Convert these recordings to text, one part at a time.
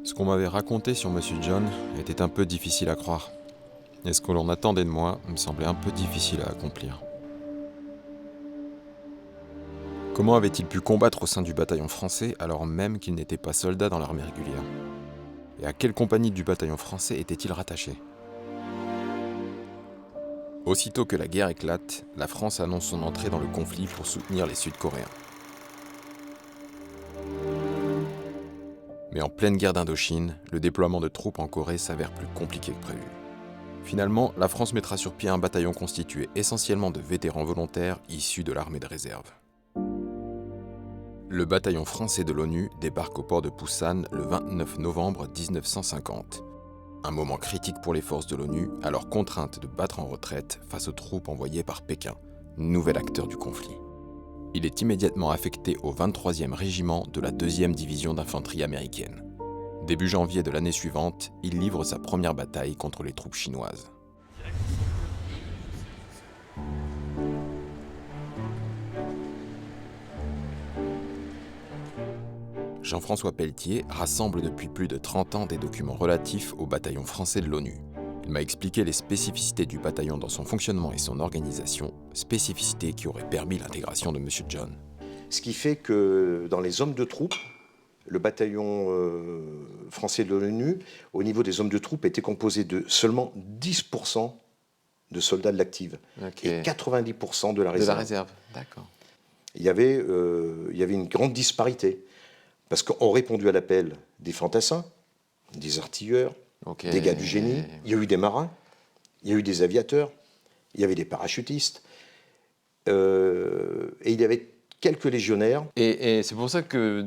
Ce qu'on m'avait raconté sur Monsieur John était un peu difficile à croire. Et ce que l'on attendait de moi me semblait un peu difficile à accomplir. Comment avait-il pu combattre au sein du bataillon français alors même qu'il n'était pas soldat dans l'armée régulière? Et à quelle compagnie du bataillon français était-il rattaché? Aussitôt que la guerre éclate, la France annonce son entrée dans le conflit pour soutenir les Sud-Coréens. Mais en pleine guerre d'Indochine, le déploiement de troupes en Corée s'avère plus compliqué que prévu. Finalement, la France mettra sur pied un bataillon constitué essentiellement de vétérans volontaires issus de l'armée de réserve. Le bataillon français de l'ONU débarque au port de Pusan le 29 novembre 1950. Un moment critique pour les forces de l'ONU, alors contraintes de battre en retraite face aux troupes envoyées par Pékin, nouvel acteur du conflit. Il est immédiatement affecté au 23e régiment de la 2e division d'infanterie américaine. Début janvier de l'année suivante, il livre sa première bataille contre les troupes chinoises. Jean-François Pelletier rassemble depuis plus de 30 ans des documents relatifs au bataillon français de l'ONU. Il m'a expliqué les spécificités du bataillon dans son fonctionnement et son organisation, spécificités qui auraient permis l'intégration de M. John. Ce qui fait que dans les hommes de troupes, le bataillon français de l'ONU, au niveau des hommes de troupes, était composé de seulement 10% de soldats de l'active et 90% de la réserve. De la réserve, d'accord. Il y avait une grande disparité, parce qu'ont répondu à l'appel des fantassins, des artilleurs, des gars du génie, il y a eu des marins, il y a eu des aviateurs, il y avait des parachutistes, et il y avait quelques légionnaires. Et c'est pour ça que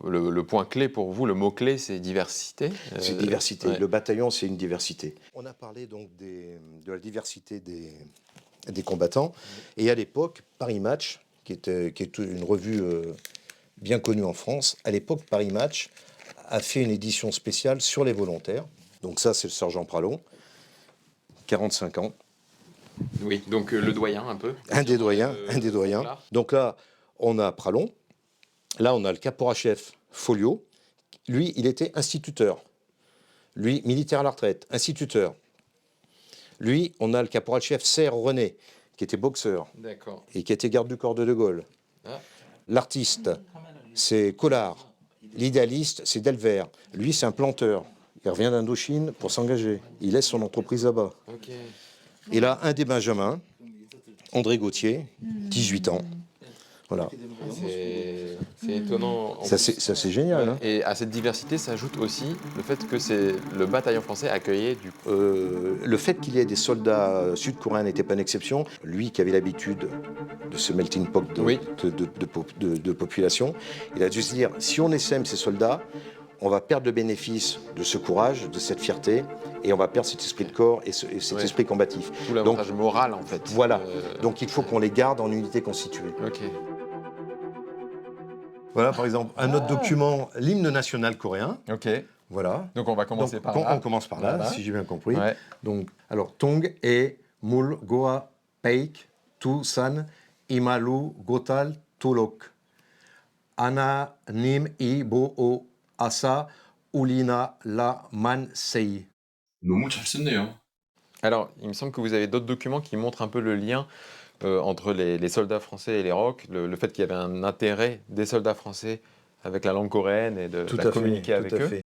le point clé pour vous, le mot-clé, c'est diversité. C'est diversité. Ouais. Le bataillon, c'est une diversité. On a parlé donc de la diversité des combattants. Et à l'époque, Paris Match, qui est une revue bien connue en France, à l'époque, Paris Match a fait une édition spéciale sur les volontaires. Donc ça, c'est le sergent Pralon, 45 ans. Oui, donc le doyen un peu. Un des doyens. Donc là, on a Pralon. Là, on a le caporal-chef Folliot. Lui, il était instituteur. Lui, militaire à la retraite, instituteur. Lui, on a le caporal-chef Serre René, qui était boxeur. D'accord. Et qui était garde du corps de Gaulle. Ah. L'artiste, c'est Collard. L'idéaliste, c'est Delvert. Lui, c'est un planteur. Il revient d'Indochine pour s'engager. Il laisse son entreprise là-bas. Ok. Et là, un des Benjamins, André Gauthier, 18 ans. Voilà. C'est étonnant. Ça, c'est génial. Hein. Et à cette diversité s'ajoute aussi le fait que c'est le bataillon français accueillait du... Le fait qu'il y ait des soldats sud-coréens n'était pas une exception. Lui qui avait l'habitude de ce melting pot de population, il a dû se dire, si on essaime ces soldats, on va perdre le bénéfice de ce courage, de cette fierté, et on va perdre cet esprit de corps et cet esprit combatif. Tout l'avantage moral, en fait. Voilà. Donc il faut qu'on les garde en unité constituée. Ok. Voilà, par exemple, un autre document, l'hymne national coréen. Ok. Voilà. Donc on va commencer par là. On commence par là, voilà. si j'ai bien compris. Ouais. Donc, alors, Tong et Mul Goa Peik Tu San Imalu Gotal Tulok. Ana Nim I Bo O Asa Ulina La Man Sei. 너무 잘 썼네요. Alors, il me semble que vous avez d'autres documents qui montrent un peu le lien entre les soldats français et les ROC, le fait qu'il y avait un intérêt des soldats français avec la langue coréenne et de communiquer avec eux.